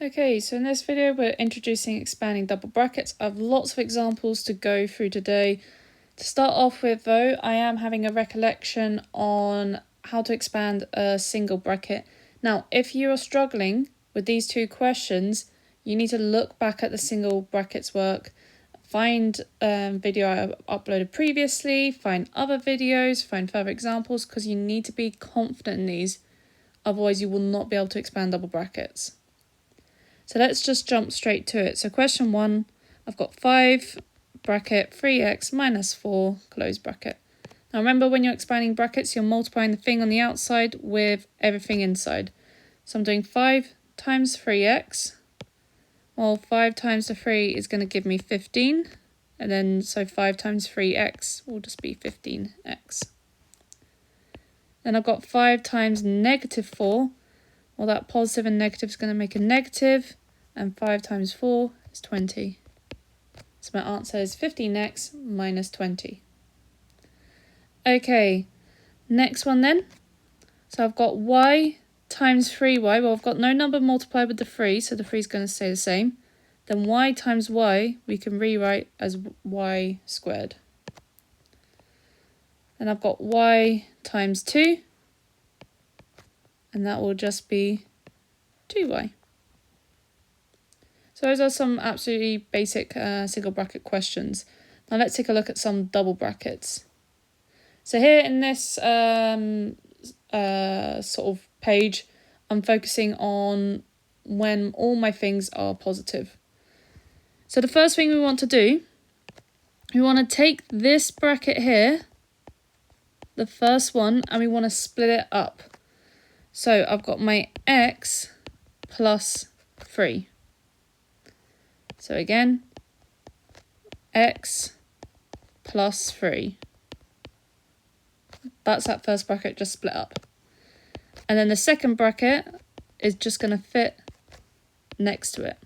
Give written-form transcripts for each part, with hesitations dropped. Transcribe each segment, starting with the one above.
Okay, so in this video we're introducing expanding double brackets. I have lots of examples to go through today. To start off with though, I am having a recollection on how to expand a single bracket. Now, if you are struggling with these two questions, you need to look back at the single brackets work, find video I uploaded previously, find other videos, find further examples, because you need to be confident in these, otherwise you will not be able to expand double brackets. So let's just jump straight to it. So question 1, I've got 5 bracket 3x minus 4 close bracket. Now remember, when you're expanding brackets, you're multiplying the thing on the outside with everything inside. So I'm doing 5 times 3x. Well, 5 times the 3 is going to give me 15. And then so 5 times 3x will just be 15x. Then I've got 5 times negative 4. Well, that positive and negative is going to make a negative, and 5 times 4 is 20. So my answer is 15x minus 20. Okay, next one then. So I've got y times 3y. Well, I've got no number multiplied with the 3, so the 3 is going to stay the same. Then y times y we can rewrite as y squared. Then I've got y times 2. And that will just be 2y. So those are some absolutely basic single bracket questions. Now let's take a look at some double brackets. So here in this sort of page, I'm focusing on when all my things are positive. So the first thing we want to do, we want to take this bracket here, the first one, and we want to split it up. So I've got my x plus 3. So again, x plus 3. That's that first bracket just split up. And then the second bracket is just going to fit next to it.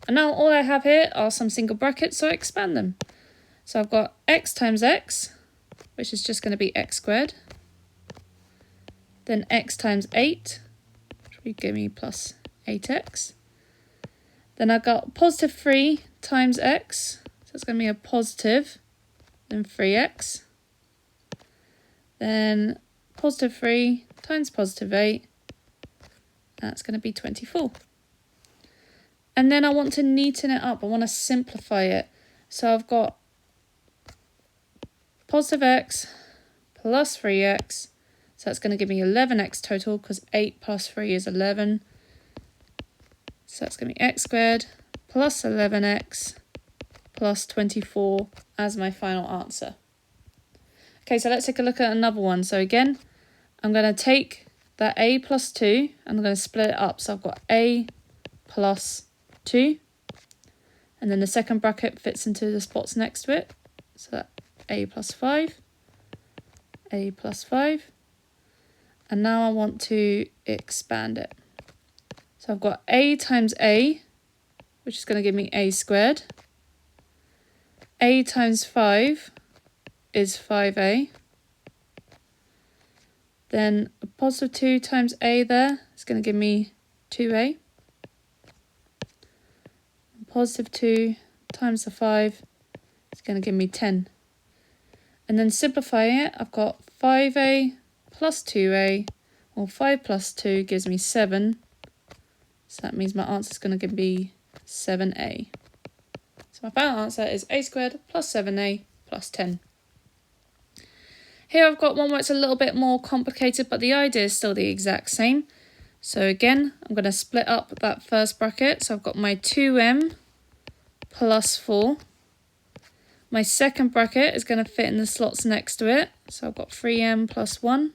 And now all I have here are some single brackets, so I expand them. So I've got x times x, which is just going to be x squared. Then x times 8, which will give me plus 8x. Then I've got positive 3 times x, so it's going to be a positive, then 3x. Then positive 3 times positive 8, that's going to be 24. And then I want to neaten it up, I want to simplify it. So I've got positive x plus 3x, so that's going to give me 11x total, because 8 plus 3 is 11. So that's going to be x squared plus 11x plus 24 as my final answer. Okay, so let's take a look at another one. So again, I'm going to take that a plus 2 and I'm going to split it up. So I've got a plus 2. And then the second bracket fits into the spots next to it. So that a plus 5, a plus 5. And now I want to expand it. So I've got a times a, which is going to give me a squared. A times 5 is 5a. Then a positive 2 times a there is going to give me 2a. And positive 2 times the 5 is going to give me 10. And then simplifying it, I've got 5a plus 2a, or 5 plus 2 gives me 7. So that means my answer is going to be 7a. So my final answer is a squared plus 7a plus 10. Here I've got one where it's a little bit more complicated, but the idea is still the exact same. So again, I'm going to split up that first bracket. So I've got my 2m plus 4. My second bracket is going to fit in the slots next to it. So I've got 3m plus 1,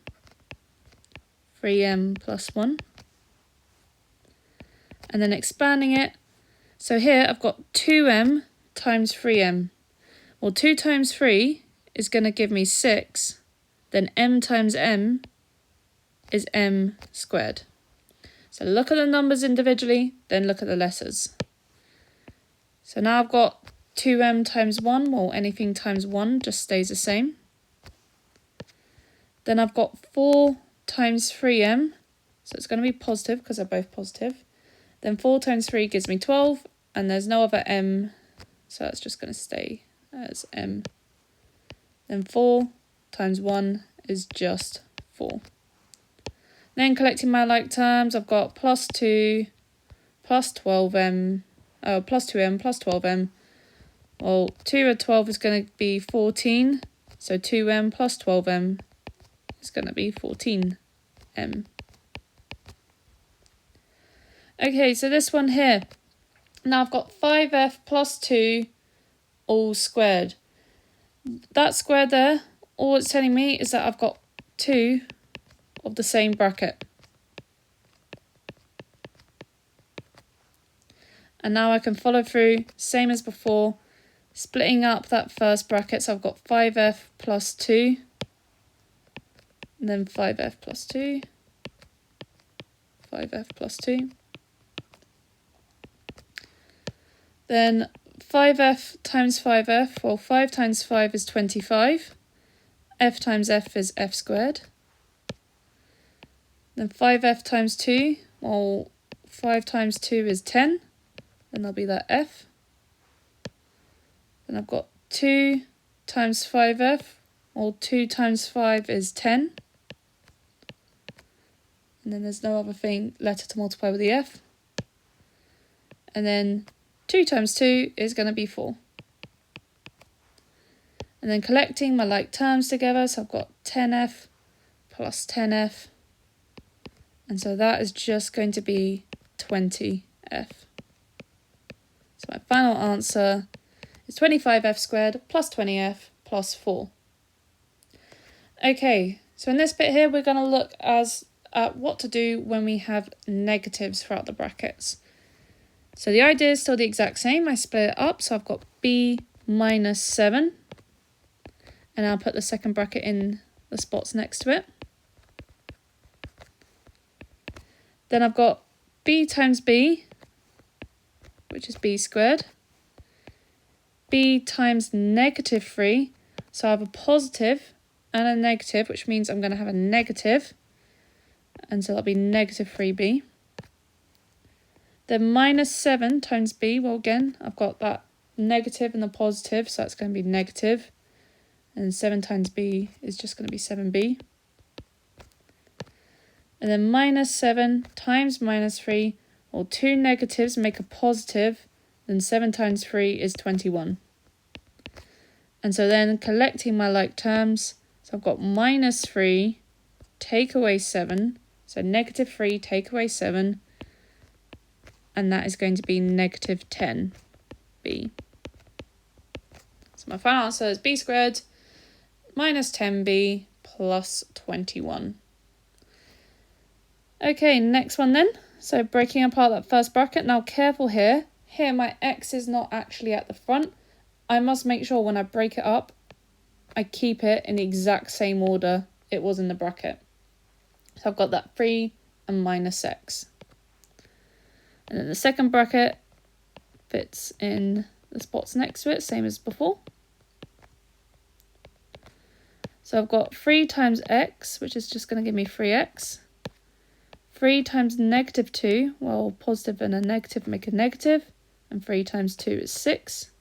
3m plus 1. And then expanding it. So here I've got 2m times 3m. Well, 2 times 3 is going to give me 6. Then m times m is m squared. So look at the numbers individually, then look at the letters. So now I've got 2m times 1, well, anything times 1 just stays the same. Then I've got 4 times 3m, So it's going to be positive because they're both positive. Then 4 times 3 gives me 12, and there's no other m, so it's just going to stay as m. Then 4 times 1 is just 4. Then collecting my like terms, I've got plus 2 plus 12m, plus 2m plus 12m. Well, 2 of 12 is going to be 14, so 2m plus 12m is going to be 14m. Okay, so this one here. Now I've got 5f plus 2 all squared. That square there, all it's telling me is that I've got 2 of the same bracket. And now I can follow through, same as before, splitting up that first bracket. So I've got 5f plus 2, and then 5f plus 2, 5f plus 2. Then 5f times 5f, well 5 times 5 is 25, f times f is f squared. Then 5f times 2, well 5 times 2 is 10, then there'll be that f. Then I've got 2 times 5f, well 2 times 5 is 10. And then there's no other letter to multiply with the f. And then 2 times 2 is going to be 4. And then collecting my like terms together, so I've got 10f plus 10f. And so that is just going to be 20f. So my final answer is 25f squared plus 20f plus 4. Okay, so in this bit here, we're going to look at what to do when we have negatives throughout the brackets. So the idea is still the exact same. I split it up, so I've got b minus 7. And I'll put the second bracket in the spots next to it. Then I've got b times b, which is b squared. B times negative 3, so I have a positive and a negative, which means I'm going to have a negative, and so that'll be negative 3b. Then minus 7 times b, well again, I've got that negative and the positive, so that's going to be negative, and 7 times b is just going to be 7b. And then minus 7 times minus 3, well 2 negatives make a positive, then 7 times 3 is 21. And so then collecting my like terms, so I've got minus 3, take away 7, so negative 3, take away 7, and that is going to be negative 10b. So my final answer is b squared minus 10b plus 21. Okay, next one then. So breaking apart that first bracket. Now careful here. Here my x is not actually at the front. I must make sure when I break it up, I keep it in the exact same order it was in the bracket. So I've got that 3 and minus x. And then the second bracket fits in the spots next to it, same as before. So I've got 3 times x, which is just going to give me 3x. 3 times negative 2, well, positive and a negative make a negative, and 3 times 2 is 6.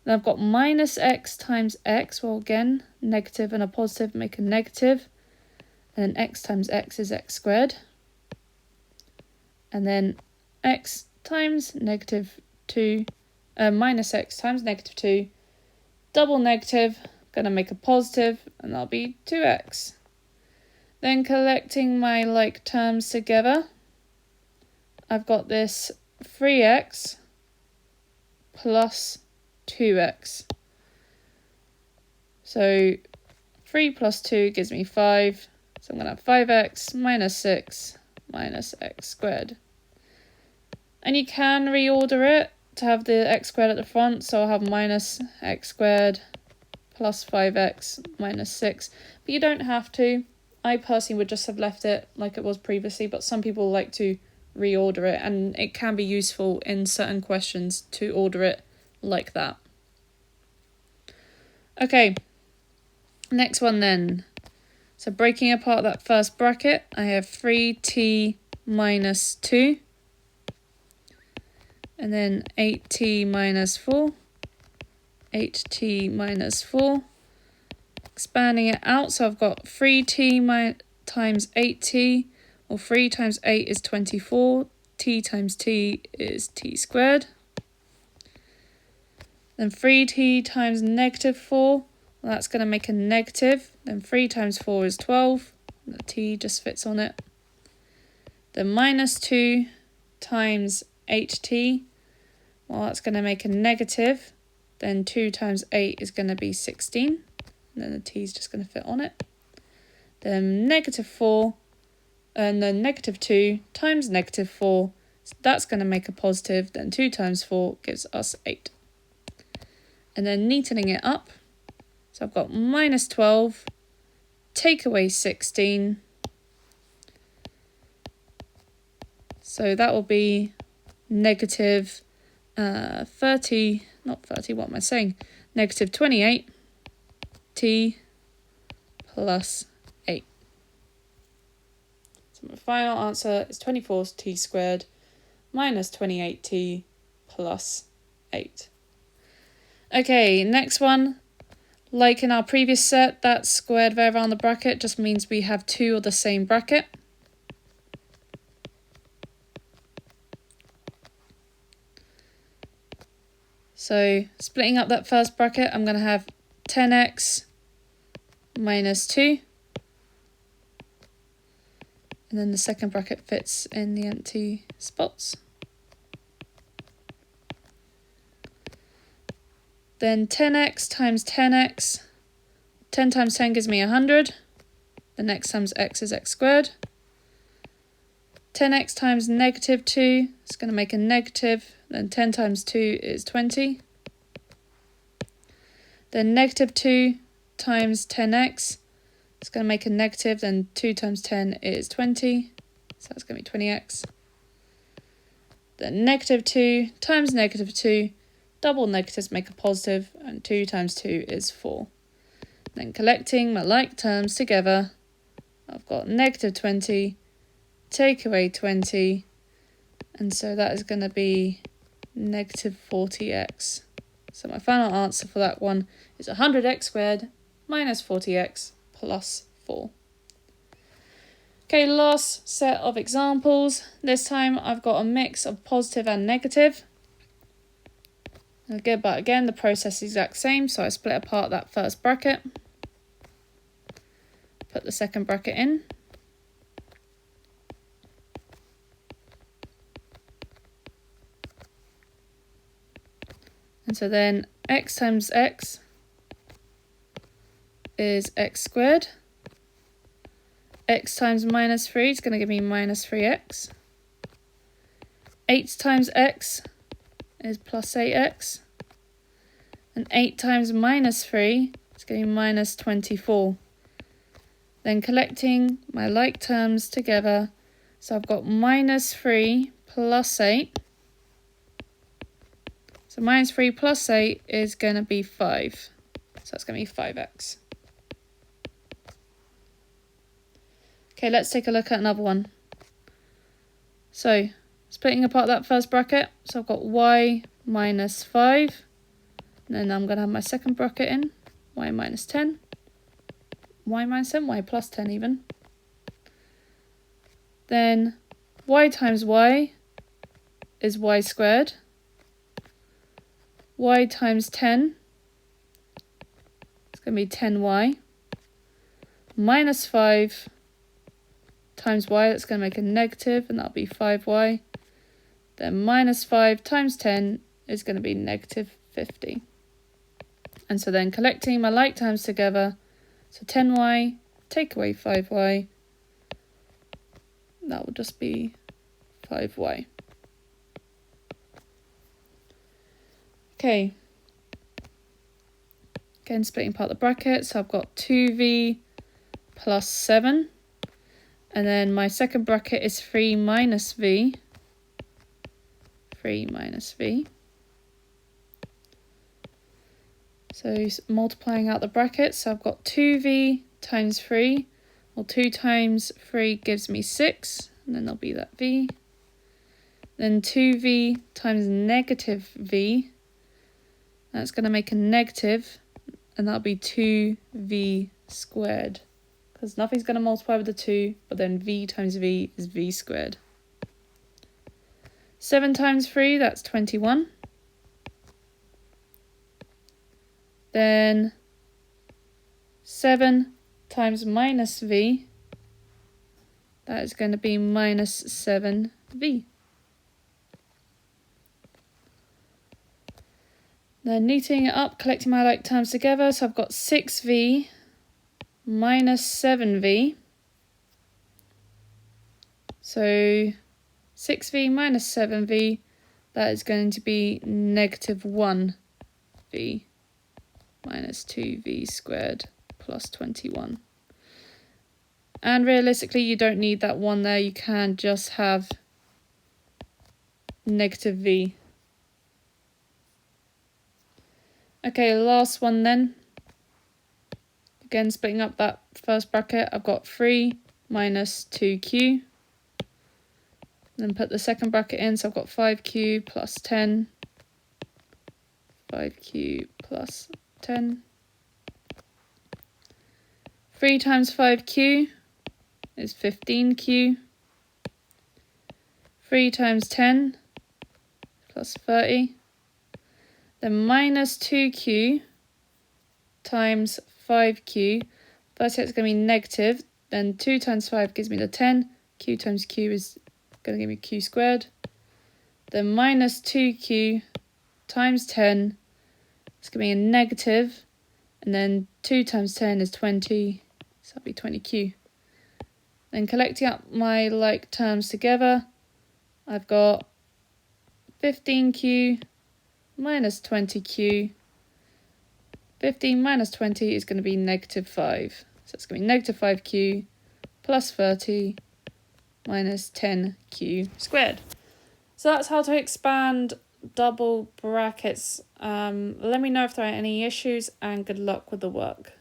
Then I've got minus x times x, well again, negative and a positive make a negative, and then x times x is x squared. And then x times negative 2, minus x times negative 2, double negative, going to make a positive, and that'll be 2x. Then collecting my like terms together, I've got this 3x plus 2x. So 3 plus 2 gives me 5. So I'm going to have 5x minus 6 minus x squared. And you can reorder it to have the x squared at the front. So I'll have minus x squared plus 5x minus 6. But you don't have to. I personally would just have left it like it was previously, but some people like to reorder it, and it can be useful in certain questions to order it like that. Okay, next one then. So breaking apart that first bracket, I have 3t minus 2. And then 8t minus 4. 8t minus 4. Expanding it out, so I've got 3t times 8t, or 3 times 8 is 24. T times t is t squared. Then 3t times negative 4, well, that's going to make a negative. Then 3 times 4 is 12. The t just fits on it. Then minus 2 times 8t, well, that's going to make a negative. Then 2 times 8 is going to be 16. And then the t is just going to fit on it. Then negative 4, and then negative 2 times negative 4, so that's going to make a positive. Then 2 times 4 gives us 8. And then neatening it up, so I've got minus 12, take away 16. So that will be negative 30, not 30, what am I saying? Negative 28 t plus 8. So my final answer is 24t squared minus 28t plus 8. Okay, next one. Like in our previous set, that squared there around the bracket just means we have two of the same bracket. So splitting up that first bracket, I'm going to have 10x minus 2. And then the second bracket fits in the empty spots. Then 10x times 10x. 10 times 10 gives me 100. The next times x is x squared. 10x times negative 2 is going to make a negative. Then 10 times 2 is 20. Then negative 2 times 10x is going to make a negative. Then 2 times 10 is 20. So that's going to be 20x. Then negative 2 times negative 2. Double negatives make a positive, and 2 times 2 is 4. Then collecting my like terms together, I've got negative 20, take away 20, and so that is going to be negative 40x. So my final answer for that one is 100x squared minus 40x plus 4. Okay, last set of examples. This time I've got a mix of positive and negative. Good, but again, the process is the exact same, so I split apart that first bracket, put the second bracket in, and so then x times x is x squared, x times minus 3 is going to give me minus 3x, 8 times x is plus 8x, and 8 times minus 3 is going to be minus 24. Then collecting my like terms together, so I've got minus 3 plus 8. So minus 3 plus 8 is going to be 5. So that's going to be 5x. Okay, let's take a look at another one. So splitting apart that first bracket, so I've got y minus 5. And then I'm going to have my second bracket in, y minus 10. Y minus 10, y plus 10 even. Then y times y is y squared. Y times 10 is going to be 10y. Minus 5 times y, that's going to make a negative, and that'll be 5y. Then minus 5 times 10 is going to be negative 50. And so then collecting my like terms together, so 10y, take away 5y, that will just be 5y. Okay. Again, splitting apart the bracket, so I've got 2v plus 7. And then my second bracket is 3 minus v. 3 minus v. So multiplying out the brackets, so I've got 2v times 3. Well, 2 times 3 gives me 6, and then there'll be that v. Then 2v times negative v, that's going to make a negative, and that'll be 2v squared. Because nothing's going to multiply with the 2, but then v times v is v squared. 7 times 3, that's 21. Then 7 times minus v, that is going to be minus 7v. Then neating it up, collecting my like terms together, so I've got 6v minus 7v. So 6v minus 7v, that is going to be negative 1v minus 2v squared plus 21. And realistically, you don't need that 1 there. You can just have negative v. Okay, last one then. Again, splitting up that first bracket, I've got 3 minus 2q. Then put the second bracket in, so I've got 5q plus 10. 5q plus 10. 3 times 5q is 15q. 3 times 10 plus 30. Then minus 2q times 5q. First it's going to be negative. Then 2 times 5 gives me the 10. Q times q is going to give me q squared. Then minus 2q times 10. It's going to be a negative. And then 2 times 10 is 20. So that'll be 20q. Then collecting up my like terms together, I've got 15q minus 20q. 15 minus 20 is going to be negative 5. So it's going to be negative 5q plus 30 minus 10q squared. So that's how to expand double brackets. Let me know if there are any issues, and good luck with the work.